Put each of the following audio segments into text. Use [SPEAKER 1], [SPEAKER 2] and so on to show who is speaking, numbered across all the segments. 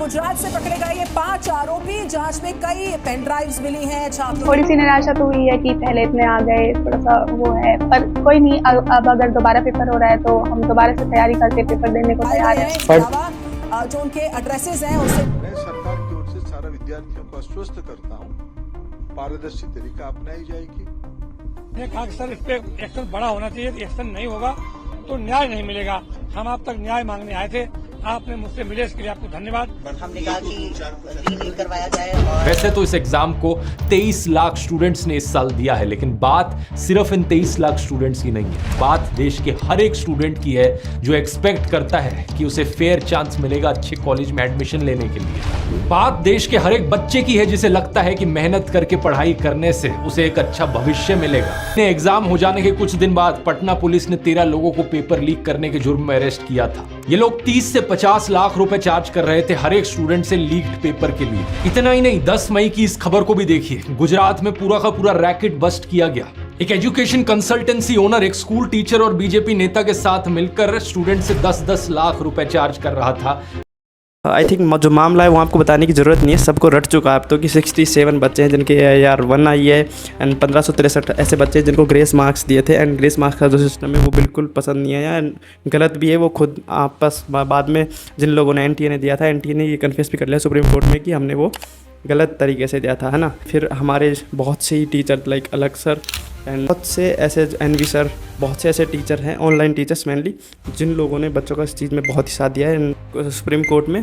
[SPEAKER 1] गुजरात से पकड़े गए ये 5 आरोपी, जांच में कई पेन ड्राइव्स मिली हैं छात्रों।
[SPEAKER 2] थोड़ी सी निराशा तो हुई है कि पहले इतने आ गए, थोड़ा सा वो है, पर कोई नहीं। अब अगर दोबारा पेपर हो रहा है तो हम दोबारा से तैयारी करके पेपर देने को तैयार हैं।
[SPEAKER 1] इसके अलावा जो उनके एड्रेसेस हैं उससे
[SPEAKER 3] मैं सरकार की ओर से सारा विद्यार्थियों को आश्वस्त करता हूँ, पारदर्शी तरीका अपनाई जाएगी।
[SPEAKER 4] एक सर इस पे एक्शन बड़ा होना चाहिए, एक्शन नहीं होगा तो न्याय नहीं मिलेगा। हम आप तक न्याय मांगने आए थे, आपने मुझसे मिले, इसके लिए आपको धन्यवाद।
[SPEAKER 5] हमने कहा कि रीनीट करवाया जाए। और
[SPEAKER 6] वैसे तो इस एग्जाम को 23 लाख स्टूडेंट्स ने इस साल दिया है, लेकिन बात सिर्फ इन 23 लाख स्टूडेंट्स की नहीं है। बात देश के हर एक स्टूडेंट की है जो एक्सपेक्ट करता है कि उसे फेयर चांस मिलेगा अच्छे कॉलेज में एडमिशन लेने के लिए। बात देश के हर एक बच्चे की है जिसे लगता है कि मेहनत करके पढ़ाई करने से उसे एक अच्छा भविष्य मिलेगा। एग्जाम हो जाने के कुछ दिन बाद पटना पुलिस ने 13 लोगों को पेपर लीक करने के जुर्म में अरेस्ट किया था। ये लोग 30 से 50 लाख रुपए चार्ज कर रहे थे हर एक स्टूडेंट से लीक्ड पेपर के लिए। इतना ही नहीं, 10 मई की इस खबर को भी देखिए। गुजरात में पूरा का पूरा रैकेट बस्ट किया गया। एक एजुकेशन कंसल्टेंसी ओनर एक स्कूल टीचर और बीजेपी नेता के साथ मिलकर स्टूडेंट से 10-10 लाख रुपए चार्ज कर रहा था।
[SPEAKER 7] आई थिंक जो मामला है वो आपको बताने की ज़रूरत नहीं है, सबको रट चुका है अब तो कि 67 बच्चे हैं जिनके AR1 आई है एंड 1563 ऐसे बच्चे हैं जिनको ग्रेस मार्क्स दिए थे। एंड ग्रेस मार्क्स का जो सिस्टम है वो बिल्कुल पसंद नहीं आया एंड गलत भी है। वो खुद आपस बाद में जिन लोगों ने NTA ने दिया था, NTA ने ये कन्फेस भी कर लिया सुप्रीम कोर्ट में कि हमने वो गलत तरीके से दिया था, है ना। फिर हमारे बहुत से ही टीचर लाइक अलग सर एंड बहुत से ऐसे NV सर, बहुत से ऐसे टीचर हैं, ऑनलाइन टीचर्स मेनली, जिन लोगों ने बच्चों का इस चीज़ में बहुत ही साथ दिया है सुप्रीम कोर्ट में।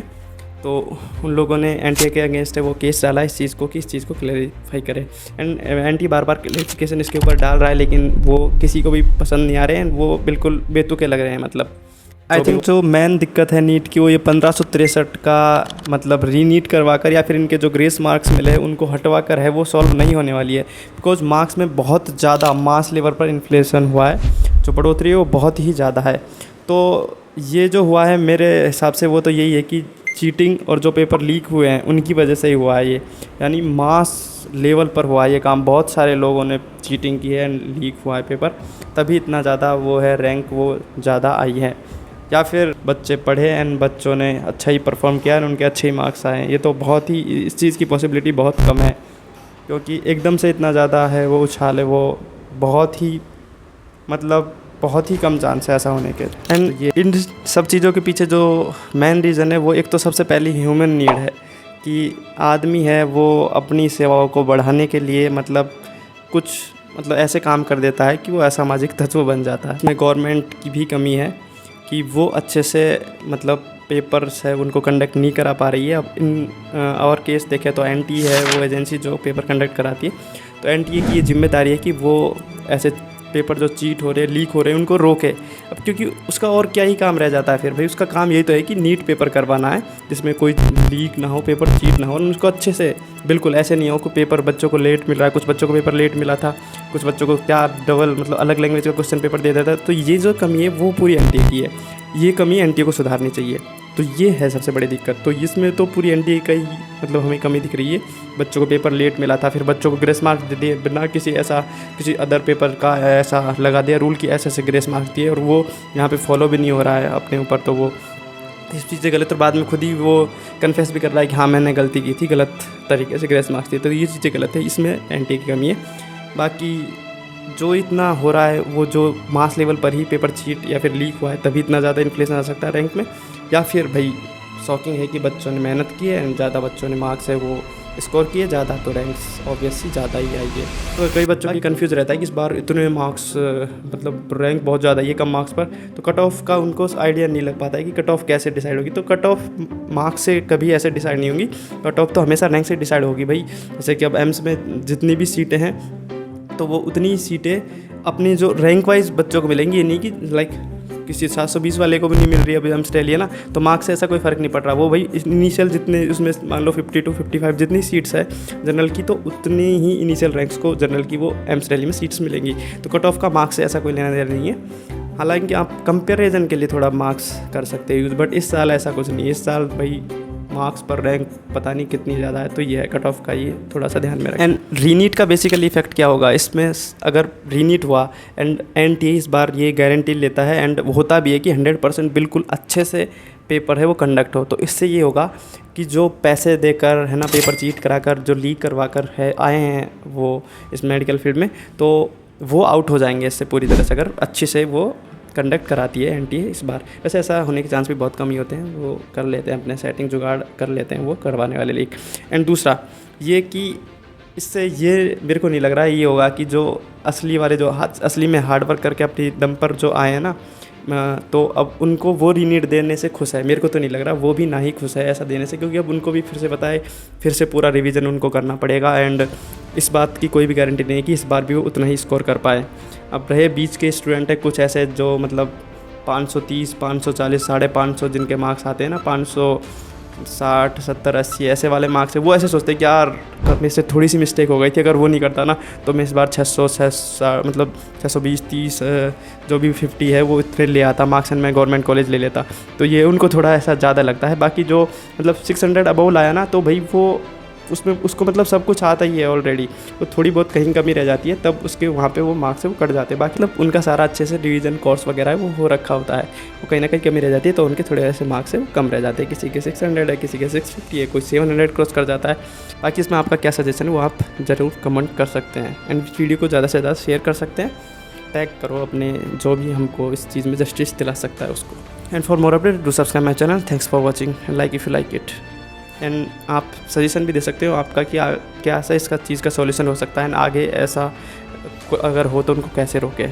[SPEAKER 7] तो उन लोगों ने NTA के अगेंस्ट है वो केस डाला इस चीज़ को कि इस चीज़ को क्लैरिफाई करें। And NTA bar bar clarification इसके ऊपर डाल रहा है, लेकिन वो किसी को भी पसंद नहीं आ रहे हैं, वो बिल्कुल बेतुके लग रहे हैं। मतलब आई थिंक जो मेन दिक्कत है नीट की वो ये 1563 का मतलब रीनीट करवा कर या फिर इनके जो ग्रेस मार्क्स मिले हैं उनको हटवा कर है वो सॉल्व नहीं होने वाली है। बिकॉज मार्क्स में बहुत ज़्यादा मास लेवल पर इन्फ्लेशन हुआ है, जो बढ़ोतरी है वो बहुत ही ज़्यादा है। तो ये जो हुआ है मेरे हिसाब से वो तो यही है कि चीटिंग और जो पेपर लीक हुए हैं उनकी वजह से ही हुआ है ये, यानी मास लेवल पर हुआ है ये काम। बहुत सारे लोगों ने चीटिंग की है एंड लीक हुआ है पेपर, तभी इतना ज़्यादा वो है रैंक वो ज़्यादा आई है। या फिर बच्चे पढ़े एंड बच्चों ने अच्छा ही परफॉर्म किया और उनके अच्छे ही मार्क्स आए। ये तो बहुत ही, इस चीज़ की पॉसिबिलिटी बहुत कम है, क्योंकि एकदम से इतना ज़्यादा है वो उछाल है, वो बहुत ही मतलब बहुत ही कम चांस है ऐसा होने के। एंड ये इन सब चीज़ों के पीछे जो मेन रीज़न है वो एक तो सबसे पहली ह्यूमन नीड है कि आदमी है वो अपनी सेवाओं को बढ़ाने के लिए मतलब कुछ मतलब ऐसे काम कर देता है कि वो असामाजिक तत्व बन जाता है। इसमें गवर्नमेंट की भी कमी है कि वो अच्छे से मतलब पेपर्स है उनको कंडक्ट नहीं करा पा रही है। अब इन और केस देखें तो NTA है वो एजेंसी जो पेपर कंडक्ट कराती है, तो NTA की ये जिम्मेदारी है कि वो ऐसे पेपर जो चीट हो रहे हैं, लीक हो रहे हैं, उनको रोके। अब क्योंकि उसका और क्या ही काम रह जाता है फिर भाई, उसका काम यही तो है कि नीट पेपर करवाना है जिसमें कोई लीक ना हो, पेपर चीट ना हो, और उसको अच्छे से बिल्कुल ऐसे नहीं हो कि पेपर बच्चों को लेट मिल रहा है। कुछ बच्चों को पेपर लेट मिला था, कुछ बच्चों को क्या डबल मतलब अलग लैंग्वेज का क्वेश्चन पेपर दे देता है। तो ये जो कमी है वो पूरी NTA की है, ये कमी NTA को सुधारनी चाहिए। तो ये है सबसे बड़ी दिक्कत। तो इसमें तो पूरी NTA का ही मतलब हमें कमी दिख रही है। बच्चों को पेपर लेट मिला था, फिर बच्चों को ग्रेस मार्क्स दे दिए बिना किसी अदर पेपर का ऐसा लगा दिया रूल की ऐसे ग्रेस मार्क्स दिए, और वो यहाँ पे फॉलो भी नहीं हो रहा है अपने ऊपर। तो वो इस चीज़ से गलत, और बाद में खुद ही वो कन्फेस भी कर रहा है कि हाँ मैंने गलती की थी, गलत तरीके से ग्रेस मार्क्स दिए। तो ये चीज़ें गलत है, इसमें NTA की कमी है। बाकी जो इतना हो रहा है वो जो मास लेवल पर ही पेपर चीट या फिर लीक हुआ है तभी इतना ज़्यादा इन्फ्लेशन आ सकता है रैंक में, या फिर भाई शॉकिंग है कि बच्चों ने मेहनत की है एंड ज़्यादा बच्चों ने मार्क्स है वो स्कोर किए ज़्यादा, तो रैंक्स ऑब्वियसली ज़्यादा ही आई है। तो कई बच्चों की कन्फ्यूज़ रहता है कि इस बार इतने मार्क्स मतलब रैंक बहुत ज़्यादा ये कम मार्क्स पर, तो कट ऑफ का उनको आइडिया नहीं लग पाता है कि कट ऑफ कैसे डिसाइड होगी। तो कट ऑफ मार्क्स से कभी ऐसे डिसाइड नहीं होगी, कट ऑफ तो हमेशा रैंक से डिसाइड होगी भाई। जैसे कि अब एम्स में जितनी भी सीटें हैं तो वो उतनी ही सीटें अपनी जो रैंक वाइज बच्चों को मिलेंगी। ये नहीं कि लाइक किसी 720 वाले को भी नहीं मिल रही है अभी हम ले लिया ना, तो मार्क्स से ऐसा कोई फ़र्क नहीं पड़ रहा। वो भाई इनिशियल जितने उसमें मान लो 50 to 55 जितनी सीट्स है जनरल की, तो उतनी ही इनिशियल रैंक्स को जनरल की वो एम्स रैली में सीट्स मिलेंगी। तो कट ऑफ का मार्क्स से ऐसा कोई लेना देना नहीं है। हालांकि आप कंपेरिजन के लिए थोड़ा मार्क्स कर सकते हैं यूज़, बट इस साल ऐसा कुछ नहीं है। इस साल भाई मार्क्स पर रैंक पता नहीं कितनी ज़्यादा है, तो ये है कट ऑफ का, ये थोड़ा सा ध्यान में रखें। एंड रीनीट का बेसिकली इफेक्ट क्या होगा इसमें, अगर रीनीट हुआ एंड NTA इस बार ये गारंटी लेता है एंड होता भी है कि 100% बिल्कुल अच्छे से पेपर है वो कंडक्ट हो, तो इससे ये होगा कि कि जो पैसे देकर है ना पेपर चीट कराकर जो लीक करवा कर है आए हैं वो इस मेडिकल फील्ड में, तो वो आउट हो जाएंगे इससे पूरी तरह से, अगर अच्छे से वो कंडक्ट कराती है एनटीए इस बार। वैसे ऐसा होने के चांस भी बहुत कम ही होते हैं, वो कर लेते हैं अपने सेटिंग जुगाड़ कर लेते हैं वो करवाने वाले लीक। एंड दूसरा ये कि इससे ये मेरे को नहीं लग रहा है ये होगा कि जो असली वाले जो असली में हार्ड वर्क करके अपनी दम पर जो आए हैं ना, तो अब उनको वो रीनीट देने से खुश है। मेरे को तो नहीं लग रहा वो भी ना ही खुश है ऐसा देने से, क्योंकि अब उनको भी फिर से पता है, फिर से पूरा रिवीजन उनको करना पड़ेगा। एंड इस बात की कोई भी गारंटी नहीं है कि इस बार भी वो उतना ही स्कोर कर पाए। अब रहे बीच के स्टूडेंट है कुछ ऐसे जो मतलब 530, 540, 550 जिनके मार्क्स आते हैं ना, 560, 70, 80 ऐसे वाले मार्क्स है, वो ऐसे सोचते हैं कि यार मेरे से थोड़ी सी मिस्टेक हो गई थी, अगर वो नहीं करता ना तो मैं इस बार 600 मतलब 620, 30 जो भी 50 है वो इतने ले आता मार्क्स एंड मैं गवर्नमेंट कॉलेज ले लेता। तो ये उनको थोड़ा ऐसा ज़्यादा लगता है। बाकी जो मतलब 600 अबव लाया ना, तो भाई वो उसमें उसको मतलब सब कुछ आता ही है ऑलरेडी, तो थोड़ी बहुत कहीं कमी रह जाती है तब उसके वहाँ पे वो मार्क्स से वो कट जाते हैं। बाकी मतलब उनका सारा अच्छे से रिवीजन कोर्स वगैरह है वो हो रखा होता है, वो कहीं ना कहीं कमी रह जाती है, तो उनके थोड़े ऐसे मार्क्स है वो कम रह जाते हैं। किसी के 600 है, किसी के 650 है, कोई 700 क्रॉस कर जाता है। बाकी इसमें आपका क्या सजेशन है वो आप ज़रूर कमेंट कर सकते हैं। एंड वीडियो को ज़्यादा से ज़्यादा शेयर कर सकते हैं, टैग करो अपने जो भी हमको इस चीज़ में जस्टिस दिला सकता है उसको। And for more update do subscribe my channel. Thanks for watching, like if you like it. And आप सजेशन भी दे सकते हो आपका कि क्या ऐसा इसका चीज़ का सॉल्यूशन हो सकता है, एंड आगे ऐसा अगर हो तो उनको कैसे रोके।